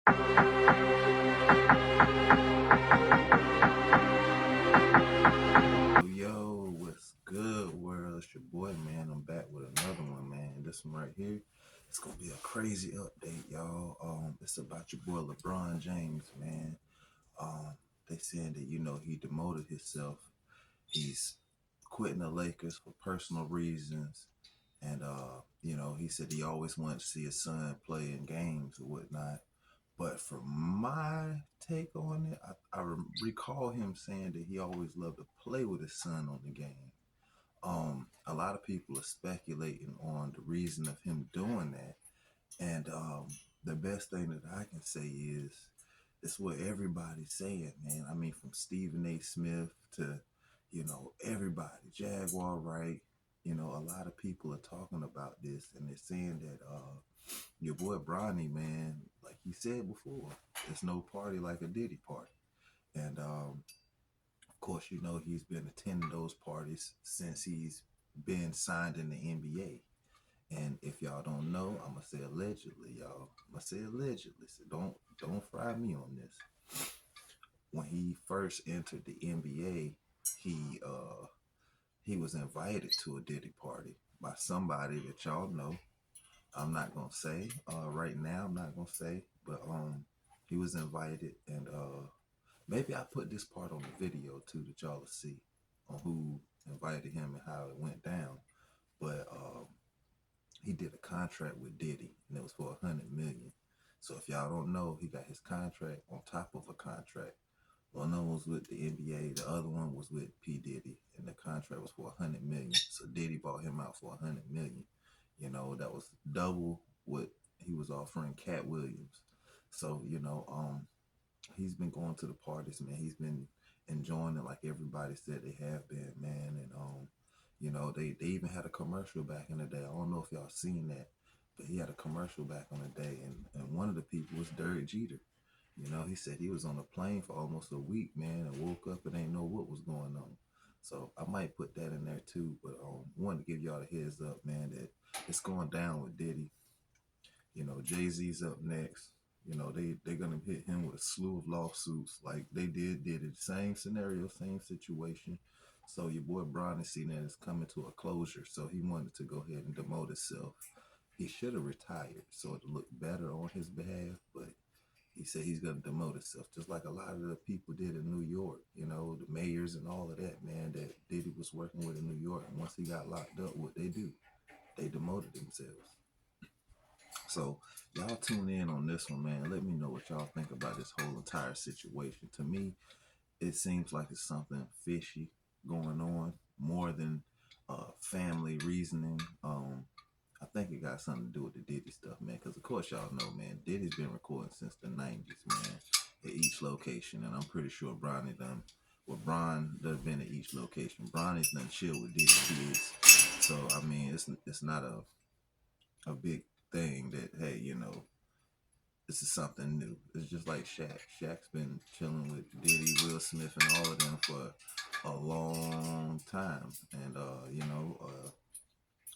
Yo, what's good, world? It's your boy, man. I'm back with another one, man. This one right here, it's gonna be a crazy update, y'all. It's about your boy LeBron James, man. They saying that he demoted himself. He's quitting the Lakers for personal reasons, and he said he always wanted to see his son play in games or whatnot. But from my take on it, I recall him saying that he always loved to play with his son on the game. A lot of people are speculating on the reason of him doing that, and the best thing that I can say is it's what everybody's saying, man. I mean, from Stephen A. Smith to everybody, Jaguar Wright. A lot of people are talking about this, and they're saying that your boy Bronny, man, like he said before, there's no party like a Diddy party. And of course, he's been attending those parties since he's been signed in the NBA. And if y'all don't know, I'm gonna say allegedly, y'all. I'm gonna say allegedly. So don't fry me on this. When he first entered the NBA, he was invited to a Diddy party by somebody that y'all know. I'm not gonna say right now. I'm not gonna say, but he was invited, and maybe I put this part on the video too that y'all will see on who invited him and how it went down. But he did a contract with Diddy, and it was for $100 million. So if y'all don't know, he got his contract on top of a contract. One of them was with the NBA, the other one was with P Diddy, and the contract was for $100 million. So Diddy bought him out for $100 million. That was double what he was offering Cat Williams. So he's been going to the parties, man. He's been enjoying it like everybody said they have been, man. And they even had a commercial back in the day. I don't know if y'all seen that, but he had a commercial back on the day, and one of the people was Derek Jeter. He said he was on a plane for almost a week, man, and woke up and ain't know what was going on. So I might put that in there too, but wanted to give y'all a heads up, man, that it's going down with Diddy. Jay-Z's up next. They're gonna hit him with a slew of lawsuits like they did Diddy. Same scenario, same situation. So your boy Bronny seen that it's coming to a closure, so he wanted to go ahead and demote himself. He should have retired so it looked better on his behalf, but he said he's going to demote himself, just like a lot of the people did in New York, the mayors and all of that, man, that Diddy was working with in New York. And once he got locked up, what they do? They demoted themselves. So y'all tune in on this one, man. Let me know what y'all think about this whole entire situation. To me, it seems like it's something fishy going on more than family reasoning. I think it got something to do with the Diddy stuff, man. Because, of course, y'all know, man, Diddy's been recording since the 90s, man, at each location. And I'm pretty sure Bron done been at each location. Bronny's done chill with Diddy kids. So, I mean, it's not a big thing that, hey, this is something new. It's just like Shaq. Shaq's been chilling with Diddy, Will Smith, and all of them for a long time. And,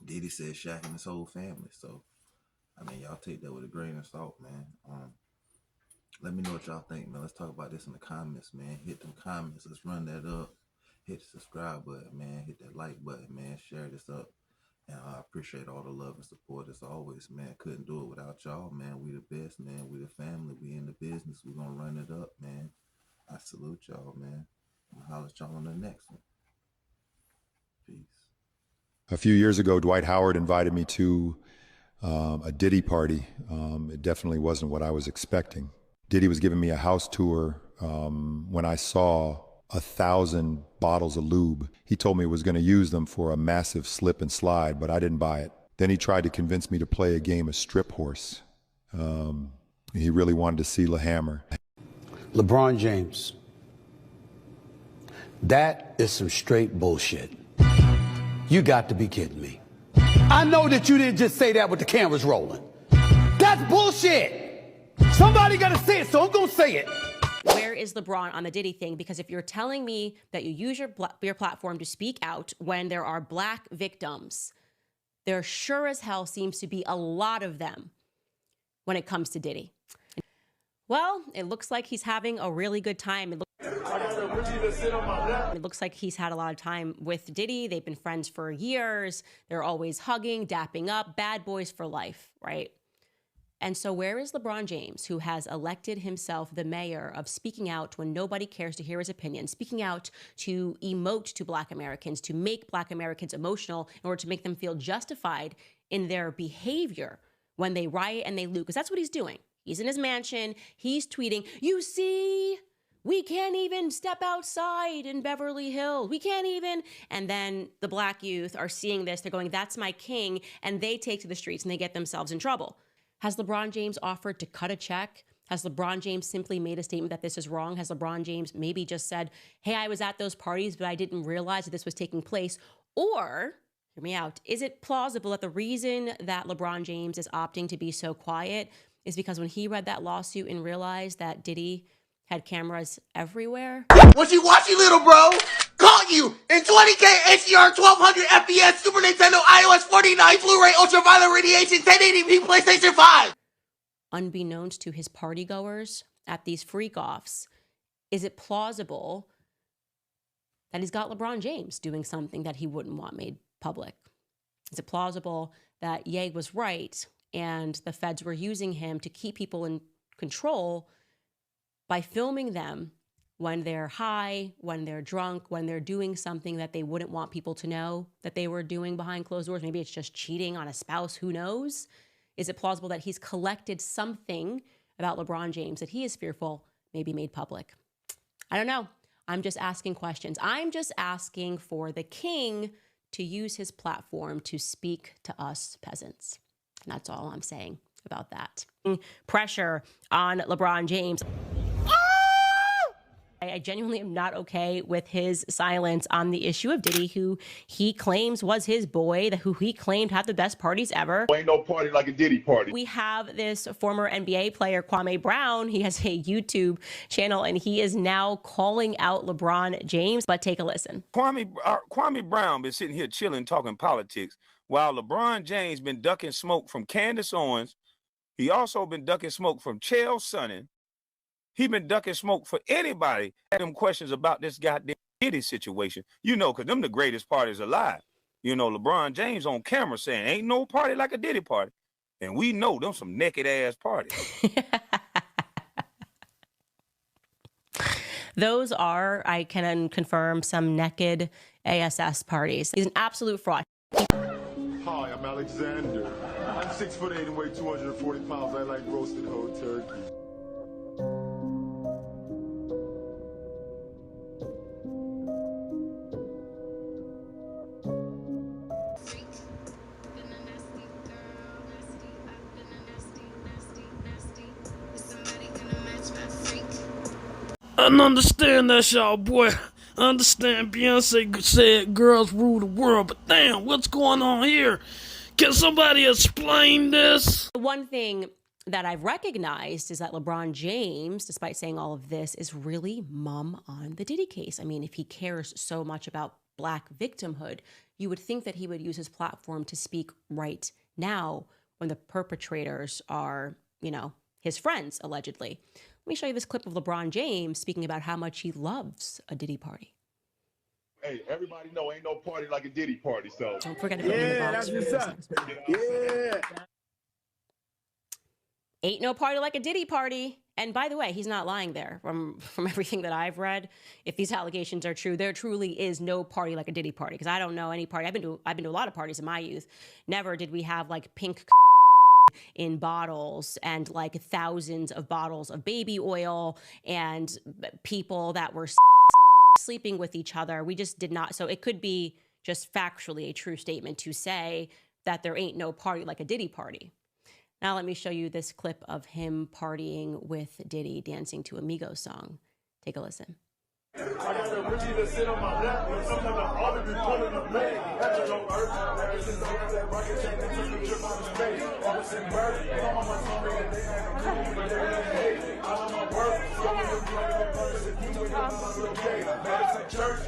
Diddy said Shaq and his whole family. So, I mean, y'all take that with a grain of salt, man. Let me know what y'all think, man. Let's talk about this in the comments, man. Hit them comments. Let's run that up. Hit the subscribe button, man. Hit that like button, man. Share this up. And I appreciate all the love and support as always, man. Couldn't do it without y'all, man. We the best, man. We the family. We in the business. We're going to run it up, man. I salute y'all, man. I'm going to holler at y'all on the next one. Peace. A few years ago, Dwight Howard invited me to a Diddy party. It definitely wasn't what I was expecting. Diddy was giving me a house tour when I saw 1,000 bottles of lube. He told me he was going to use them for a massive slip and slide, but I didn't buy it. Then he tried to convince me to play a game of strip horse. He really wanted to see the hammer. LeBron James, that is some straight bullshit. You got to be kidding me. I know that you didn't just say that with the cameras rolling. That's bullshit. Somebody got to say it, so I'm going to say it. Where is LeBron on the Diddy thing? Because if you're telling me that you use your platform to speak out when there are black victims, there sure as hell seems to be a lot of them when it comes to Diddy. Well, it looks like he's having a really good time. It looks like he's had a lot of time with Diddy. They've been friends for years. They're always hugging, dapping up, bad boys for life, right? And so where is LeBron James, who has elected himself the mayor of speaking out when nobody cares to hear his opinion, speaking out to emote to Black Americans, to make Black Americans emotional in order to make them feel justified in their behavior when they riot and they loot? Because that's what he's doing. He's in his mansion. He's tweeting, you see, we can't even step outside in Beverly Hills. We can't even. And then the Black youth are seeing this. They're going, that's my king. And they take to the streets and they get themselves in trouble. Has LeBron James offered to cut a check? Has LeBron James simply made a statement that this is wrong? Has LeBron James maybe just said, hey, I was at those parties, but I didn't realize that this was taking place? Or, hear me out, is it plausible that the reason that LeBron James is opting to be so quiet is because when he read that lawsuit and realized that Diddy had cameras everywhere? What you watching, little bro? Caught you in 20K HDR 1200 FPS Super Nintendo iOS 49 Blu-ray Ultraviolet Radiation 1080p PlayStation 5. Unbeknownst to his party goers at these freak-offs, is it plausible that he's got LeBron James doing something that he wouldn't want made public? Is it plausible that Ye was right and the feds were using him to keep people in control by filming them when they're high, when they're drunk, when they're doing something that they wouldn't want people to know that they were doing behind closed doors? Maybe it's just cheating on a spouse, who knows? Is it plausible that he's collected something about LeBron James that he is fearful may be made public? I don't know. I'm just asking questions. I'm just asking for the king to use his platform to speak to us peasants. And that's all I'm saying about that. Pressure on LeBron James. I genuinely am not okay with his silence on the issue of Diddy, who he claims was his boy, who he claimed had the best parties ever. Ain't no party like a Diddy party. We have this former NBA player, Kwame Brown. He has a YouTube channel, and he is now calling out LeBron James. But take a listen. Kwame Brown been sitting here chilling, talking politics, while LeBron James been ducking smoke from Candace Owens. He also been ducking smoke from Chael Sonnen. He been ducking smoke for anybody asking them questions about this goddamn Diddy situation. You know, because them the greatest parties alive. You know, LeBron James on camera saying, ain't no party like a Diddy party. And we know them some naked ass parties. Those are, I can confirm, some naked ASS parties. He's an absolute fraud. Hi, I'm Alexander. I'm 6'8" and weigh 240 pounds. I like roasted whole turkey. I understand that's y'all boy. I understand Beyonce said girls rule the world, but damn, what's going on here? Can somebody explain this? One thing that I've recognized is that LeBron James, despite saying all of this, is really mum on the Diddy case. I mean, if he cares so much about Black victimhood, you would think that he would use his platform to speak right now when the perpetrators are, you know, his friends, allegedly. Let me show you this clip of LeBron James speaking about how much he loves a Diddy party. Hey, everybody know ain't no party like a Diddy party, so. Don't forget to put me in the box. That's what's up. Yeah. Ain't no party like a Diddy party. And by the way, he's not lying there. From everything that I've read, if these allegations are true, there truly is no party like a Diddy party. Because I don't know any party. I've been to a lot of parties in my youth. Never did we have like pink in bottles and like thousands of bottles of baby oil and people that were sleeping with each other. We just did not. So it could be just factually a true statement to say that there ain't no party like a Diddy party. Now let me show you this clip of him partying with Diddy, dancing to a Migos song. Take a listen. I got a Richie that sit on my lap, and sometimes I'm always be pulling the leg. That's your earth. Ever since I got that rocket chain that took the trip on the space. Ever since birth, I'm on my song, and they ain't no cool, but they ain't hate. I'm on my work, so I'm gonna be like a purpose, if you ain't on my little day. Madison Church.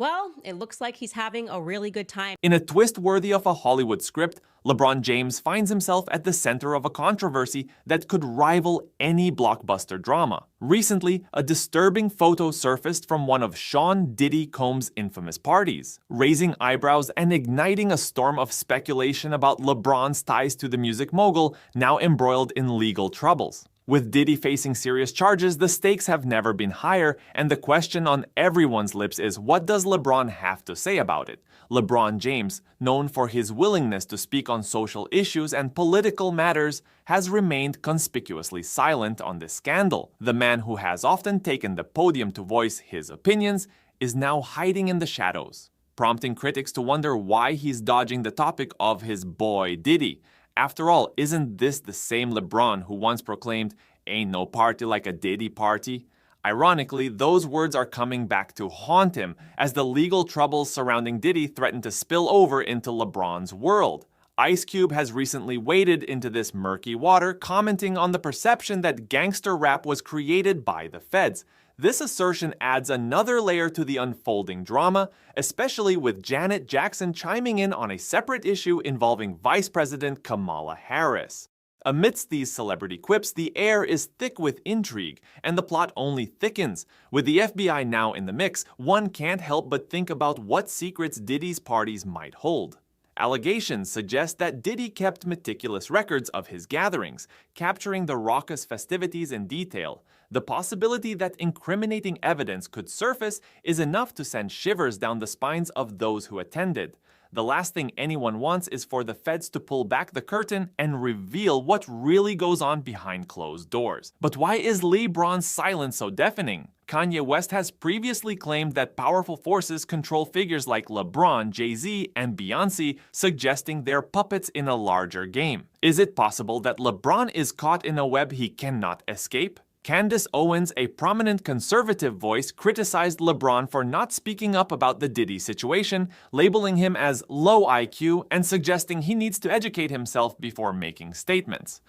Well, it looks like he's having a really good time. In a twist worthy of a Hollywood script, LeBron James finds himself at the center of a controversy that could rival any blockbuster drama. Recently, a disturbing photo surfaced from one of Sean Diddy Combs' infamous parties, raising eyebrows and igniting a storm of speculation about LeBron's ties to the music mogul, now embroiled in legal troubles. With Diddy facing serious charges, the stakes have never been higher, and the question on everyone's lips is, what does LeBron have to say about it? LeBron James, known for his willingness to speak on social issues and political matters, has remained conspicuously silent on this scandal. The man who has often taken the podium to voice his opinions is now hiding in the shadows, prompting critics to wonder why he's dodging the topic of his boy Diddy. After all, isn't this the same LeBron who once proclaimed, "Ain't no party like a Diddy party"? Ironically, those words are coming back to haunt him as the legal troubles surrounding Diddy threaten to spill over into LeBron's world. Ice Cube has recently waded into this murky water, commenting on the perception that gangster rap was created by the feds. This assertion adds another layer to the unfolding drama, especially with Janet Jackson chiming in on a separate issue involving Vice President Kamala Harris. Amidst these celebrity quips, the air is thick with intrigue, and the plot only thickens. With the FBI now in the mix, one can't help but think about what secrets Diddy's parties might hold. Allegations suggest that Diddy kept meticulous records of his gatherings, capturing the raucous festivities in detail. The possibility that incriminating evidence could surface is enough to send shivers down the spines of those who attended. The last thing anyone wants is for the feds to pull back the curtain and reveal what really goes on behind closed doors. But why is LeBron's silence so deafening? Kanye West has previously claimed that powerful forces control figures like LeBron, Jay-Z, and Beyoncé, suggesting they're puppets in a larger game. Is it possible that LeBron is caught in a web he cannot escape? Candace Owens, a prominent conservative voice, criticized LeBron for not speaking up about the Diddy situation, labeling him as low IQ and suggesting he needs to educate himself before making statements.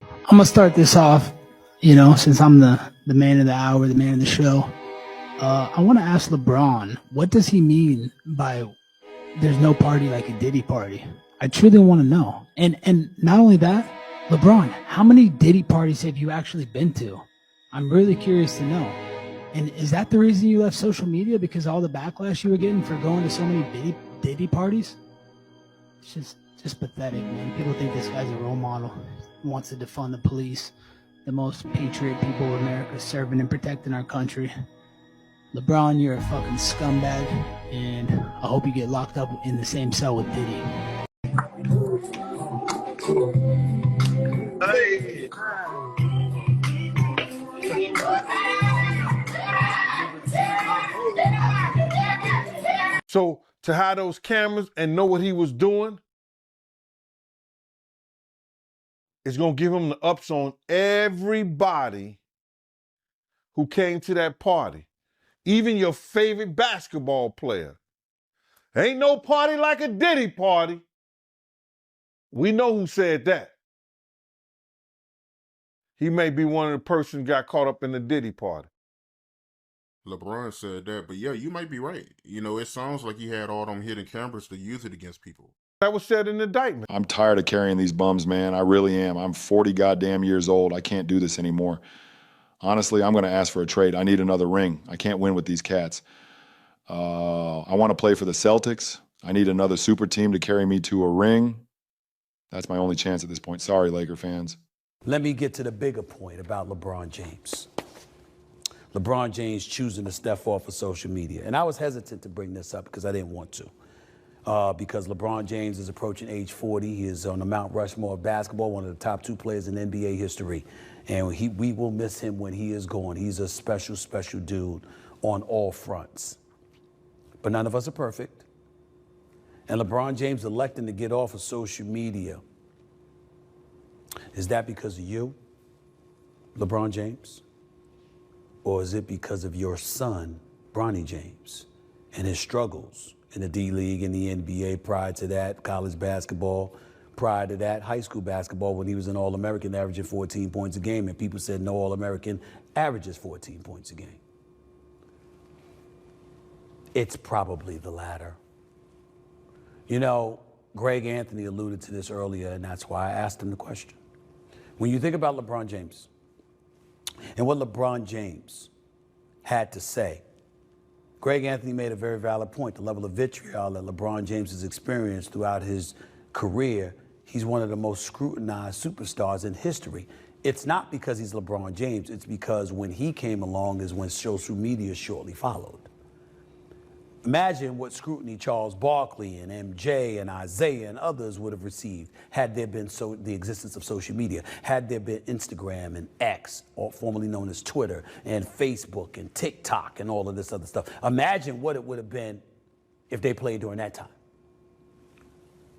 I'm gonna start this off, since I'm the man of the hour, the man of the show. I want to ask LeBron, what does he mean by there's no party like a Diddy party? I truly want to know. And not only that, LeBron, how many Diddy parties have you actually been to? I'm really curious to know. And is that the reason you left social media? Because all the backlash you were getting for going to so many Diddy parties? It's just pathetic, man. People think this guy's a role model. He wants to defund the police, the most patriot people of America, serving and protecting our country. LeBron, you're a fucking scumbag, and I hope you get locked up in the same cell with Diddy. Hey. So to have those cameras and know what he was doing, it's going to give him the ups on everybody who came to that party. Even your favorite basketball player. Ain't no party like a Diddy party. We know who said that. He may be one of the persons who got caught up in the Diddy party. LeBron said that, but yeah, you might be right. It sounds like he had all them hidden cameras to use it against people. That was said in the indictment. I'm tired of carrying these bums, man. I really am. I'm 40 goddamn years old. I can't do this anymore. Honestly, I'm going to ask for a trade. I need another ring. I can't win with these cats. I want to play for the Celtics. I need another super team to carry me to a ring. That's my only chance at this point. Sorry, Laker fans. Let me get to the bigger point about LeBron James. LeBron James choosing to step off of social media. And I was hesitant to bring this up because I didn't want to. Because LeBron James is approaching age 40. He is on the Mount Rushmore of basketball, one of the top 2 players in NBA history. And we will miss him when he is gone. He's a special, special dude on all fronts. But none of us are perfect. And LeBron James electing to get off of social media. Is that because of you, LeBron James? Or is it because of your son, Bronny James, and his struggles in the D-League and the NBA prior to that, college basketball, prior to that, high school basketball when he was an All-American averaging 14 points a game, and people said no All-American averages 14 points a game. It's probably the latter. You know, Greg Anthony alluded to this earlier, and that's why I asked him the question. When you think about LeBron James and what LeBron James had to say, Greg Anthony made a very valid point. The level of vitriol that LeBron James has experienced throughout his career, he's one of the most scrutinized superstars in history. It's not because he's LeBron James. It's because when he came along is when social media shortly followed. Imagine what scrutiny Charles Barkley and MJ and Isaiah and others would have received had there been the existence of social media, had there been Instagram and X, or formerly known as Twitter, and Facebook and TikTok and all of this other stuff. Imagine what it would have been if they played during that time.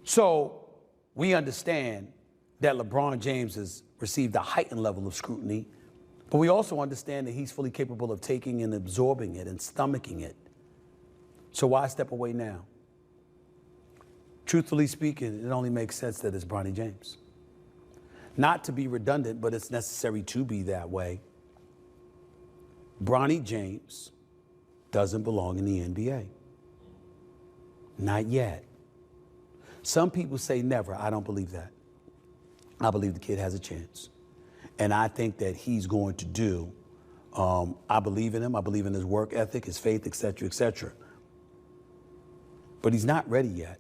So we understand that LeBron James has received a heightened level of scrutiny, but we also understand that he's fully capable of taking and absorbing it and stomaching it. So why step away now? Truthfully speaking, it only makes sense that it's Bronny James. Not to be redundant, but it's necessary to be that way. Bronny James doesn't belong in the NBA. Not yet. Some people say never. I don't believe that. I believe the kid has a chance. And I think that he's going to do, I believe in him. I believe in his work ethic, his faith, et cetera, et cetera. But he's not ready yet.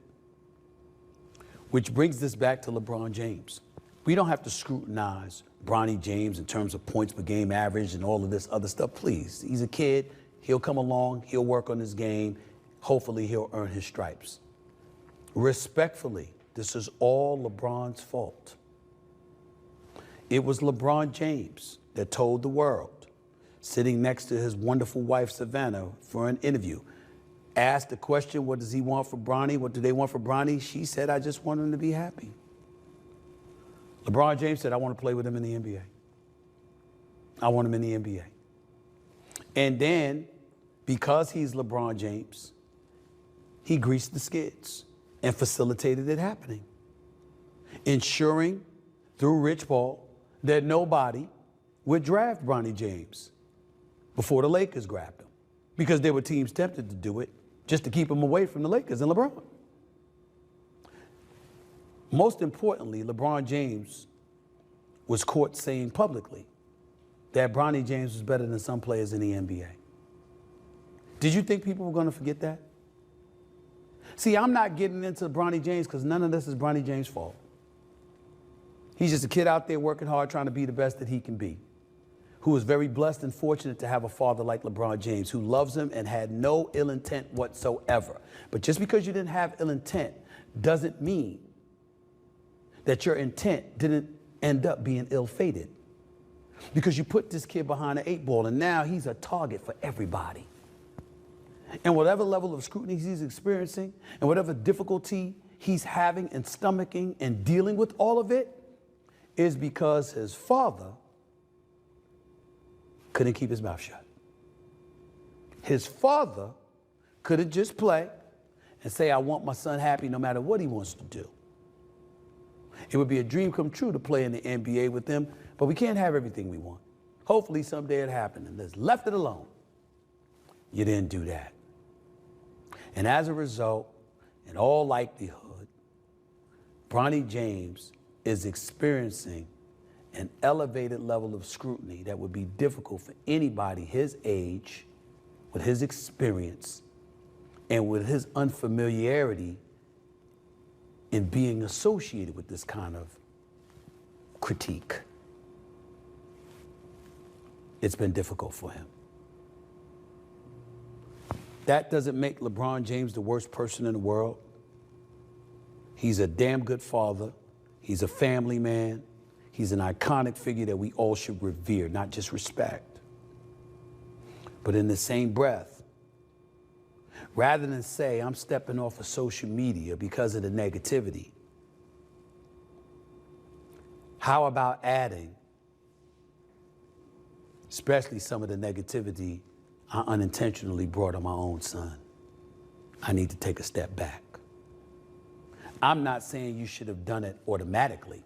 Which brings this back to LeBron James. We don't have to scrutinize Bronny James in terms of points per game average and all of this other stuff. Please, he's a kid. He'll come along. He'll work on his game. Hopefully, he'll earn his stripes. Respectfully, this is all LeBron's fault. It was LeBron James that told the world, sitting next to his wonderful wife, Savannah, for an interview, asked the question, what does he want for Bronny? What do they want for Bronny? She said, I just want him to be happy. LeBron James said, I want to play with him in the NBA. I want him in the NBA. And then, because he's LeBron James, he greased the skids and facilitated it happening, ensuring through Rich Paul that nobody would draft Bronny James before the Lakers grabbed him, because there were teams tempted to do it just to keep him away from the Lakers and LeBron. Most importantly, LeBron James was caught saying publicly that Bronny James was better than some players in the NBA. Did you think people were going to forget that? See, I'm not getting into Bronny James because none of this is Bronny James' fault. He's just a kid out there working hard, trying to be the best that he can be, who is very blessed and fortunate to have a father like LeBron James, who loves him and had no ill intent whatsoever. But just because you didn't have ill intent doesn't mean that your intent didn't end up being ill-fated. Because you put this kid behind an 8-ball, and now he's a target for everybody. And whatever level of scrutiny he's experiencing, and whatever difficulty he's having and stomaching and dealing with all of it, is because his father couldn't keep his mouth shut. His father couldn't just play and say, I want my son happy no matter what he wants to do. It would be a dream come true to play in the NBA with him, but we can't have everything we want. Hopefully someday it happened and just left it alone. You didn't do that. And as a result, in all likelihood, Bronny James is experiencing an elevated level of scrutiny that would be difficult for anybody his age, with his experience, and with his unfamiliarity in being associated with this kind of critique. It's been difficult for him. That doesn't make LeBron James the worst person in the world. He's a damn good father. He's a family man. He's an iconic figure that we all should revere, not just respect. But in the same breath, rather than say, I'm stepping off of social media because of the negativity, how about adding, especially some of the negativity I unintentionally brought on my own son? I need to take a step back. I'm not saying you should have done it automatically,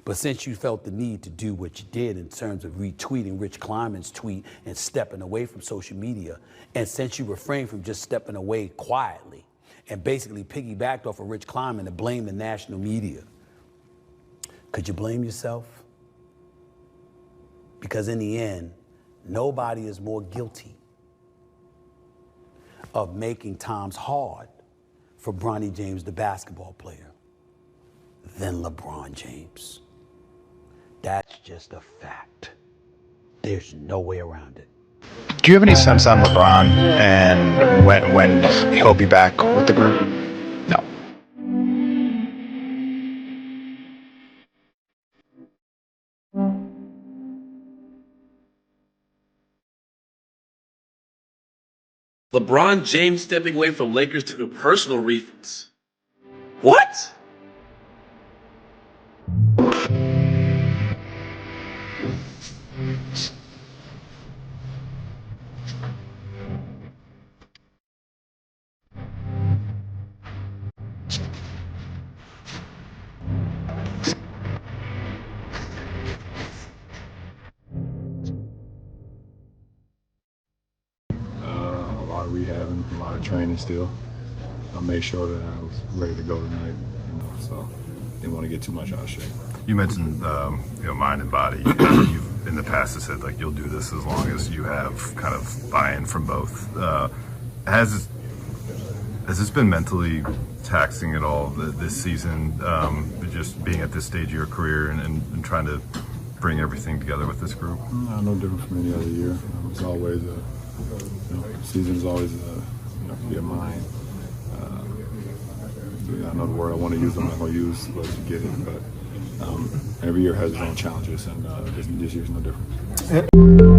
But since you felt the need to do what you did in terms of retweeting Rich Kleiman's tweet and stepping away from social media, and since you refrained from just stepping away quietly and basically piggybacked off of Rich Kleiman to blame the national media, could you blame yourself? Because in the end, nobody is more guilty of making times hard for Bronny James, the basketball player, than LeBron James. That's just a fact. There's no way around it. Do you have any sense on LeBron and when he'll be back with the group? No. LeBron James stepping away from Lakers due to personal reasons. What? A lot of rehabbing, a lot of training still. I made sure that I was ready to go tonight, so didn't want to get too much out of shape. You mentioned mind and body. You've in the past have said like you'll do this as long as you have kind of buy-in from both. Has this been mentally taxing at all this season? Just being at this stage of your career and trying to bring everything together with this group? No different from any other year. It's always season is always your mind. I know the word I want to use, I'm not going to use, but you get it. But every year has its own challenges, and this year's no different.